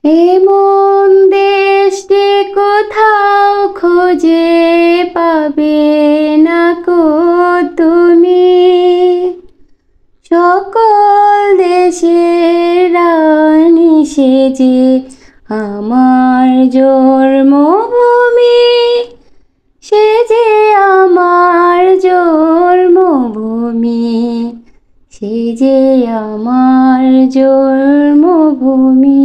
এমন দেশটি কোথাও খুঁজে পাবে না কো তুমি, সকল দেশের রানী সেজে আমার জন্মভূমি, সে যে আমার জন্মভূমি, সে যে আমার জন্মভূমি।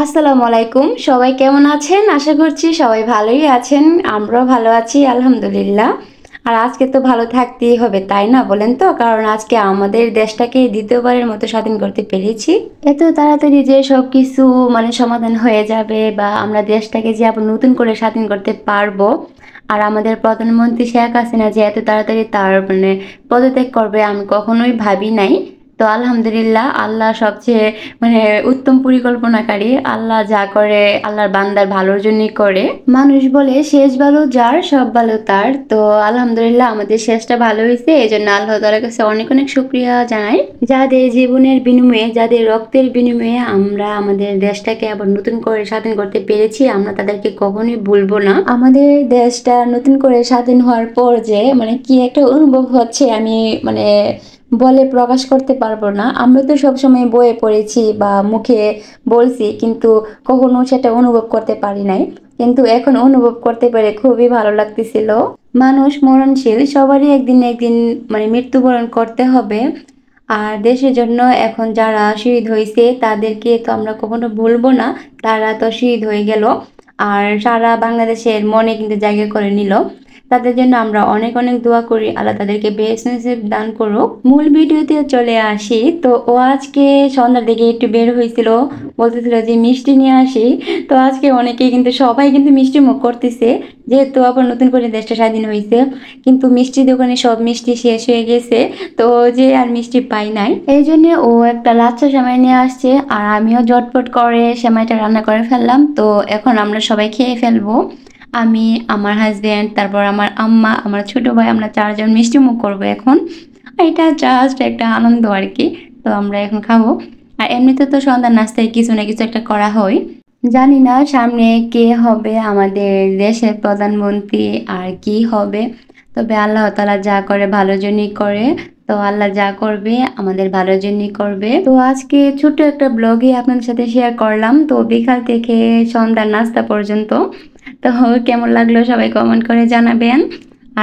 আসসালামু আলাইকুম, সবাই কেমন আছেন? আশা করছি সবাই ভালোই আছেন। আমরাও ভালো আছি আলহামদুলিল্লাহ। আর আজকে তো ভালো থাকতেই হবে, তাই না বলেন তো? কারণ আজকে আমাদের দেশটাকে দ্বিতীয়বারের মতো স্বাধীন করতে পেরেছি। এত তাড়াতাড়ি যে সবকিছু সমাধান হয়ে যাবে বা আমরা দেশটাকে যে আবার নতুন করে স্বাধীন করতে পারবো, আর আমাদের প্রধানমন্ত্রী শেখ হাসিনা যে এত তাড়াতাড়ি তার পদত্যাগ করবে, আমি কখনোই ভাবি নাই। তো আলহামদুলিল্লাহ, আল্লাহ সবচেয়ে উত্তম পরিকল্পনাকারী। আল্লাহ যা করে আল্লাহর বান্দার ভালোর জন্যই করে। মানুষ বলে শেষ ভালো যার সব ভালো তার। তো আলহামদুলিল্লাহ আমাদের শেষটা ভালো হয়েছে, এই জন্য আল্লাহ তাআলার কাছে অনেক অনেক শুকরিয়া জানাই। যাদের জীবনের বিনিময়ে, যাদের রক্তের বিনিময়ে আমরা আমাদের দেশটাকে আবার নতুন করে স্বাধীন করতে পেরেছি, আমরা তাদেরকে কখনোই ভুলবো না। আমাদের দেশটা নতুন করে স্বাধীন হওয়ার পর যে কি একটা অনুভব হচ্ছে, আমি বলে প্রকাশ করতে পারবো না। আমরা তো সবসময় বইয়ে পড়েছি বা মুখে বলছি, কিন্তু কখনো সেটা অনুভব করতে পারি নাই। কিন্তু এখন অনুভব করতে পেরে খুবই ভালো লাগতেছিল। মানুষ মরণশীল, সবারই একদিন একদিন মৃত্যুবরণ করতে হবে। আর দেশের জন্য এখন যারা শহীদ হয়েছে তাদেরকে তো আমরা কখনো ভুলবো না। তারা তো শহীদ হয়ে গেল, আর সারা বাংলাদেশের মনে কিন্তু জায়গা করে নিল। তাদের জন্য আমরা অনেক অনেক দোয়া করি, আল্লাহ তাদেরকে বেহেশত নসিব দান করুক। মূল ভিডিওতে চলে আসি। তো ও আজকে সন্ধ্যার দিকে একটু বের হয়েছিল, বলতেছিল যে মিষ্টি নিয়ে আসি। তো আজকে অনেকেই কিন্তু সবাই কিন্তু মিষ্টি মুখ করতেছে, যেহেতু আবার নতুন করে দেশটা স্বাধীন হয়েছে। কিন্তু মিষ্টি দোকানে সব মিষ্টি শেষ হয়ে গেছে, তো যে আর মিষ্টি পাই নাই। এই জন্য ও একটা লাচ্ছা সেমাই নিয়ে আসছে, আর আমিও ঝটপট করে সেমাইটা রান্না করে ফেললাম। তো এখন আমরা সবাই খেয়ে ফেলবো। আমি, আমার হাজবেন্ড, তারপর আমার আম্মা, আমার ছোট ভাই, আমরা চারজন মিষ্টি মুখ করবো এখন। এটা জাস্ট একটা আনন্দ আর কি। তো আমরা এখন খাবো। আর এমনিতে তো সন্ধ্যার নাস্তায় কিছু না কিছু একটা করা হয়। জানি না সামনে কে হবে আমাদের দেশের প্রধানমন্ত্রী আর কি হবে, তবে আল্লাহ তাআলা যা করে ভালোর জন্যই করে। তো আল্লাহ যা করবে আমাদের ভালোর জন্যই করবে। তো আজকে ছোট্ট একটা ব্লগে আপনাদের সাথে শেয়ার করলাম। তো বিকাল থেকে সন্ধ্যার নাস্তা পর্যন্ত। তো কেমন লাগলো সবাই কমেন্ট করে জানাবেন।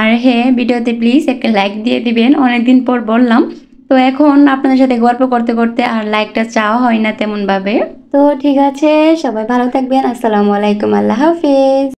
আর হ্যাঁ, ভিডিওতে প্লিজ একটা লাইক দিয়ে দিবেন, অনেকদিন পর বললাম। তো এখন আপনাদের সাথে গল্প করতে করতে আর লাইকটা চাওয়া হয় না তেমন ভাবে। তো ঠিক আছে, সবাই ভালো থাকবেন। আসসালামু আলাইকুম, আল্লাহ হাফেজ।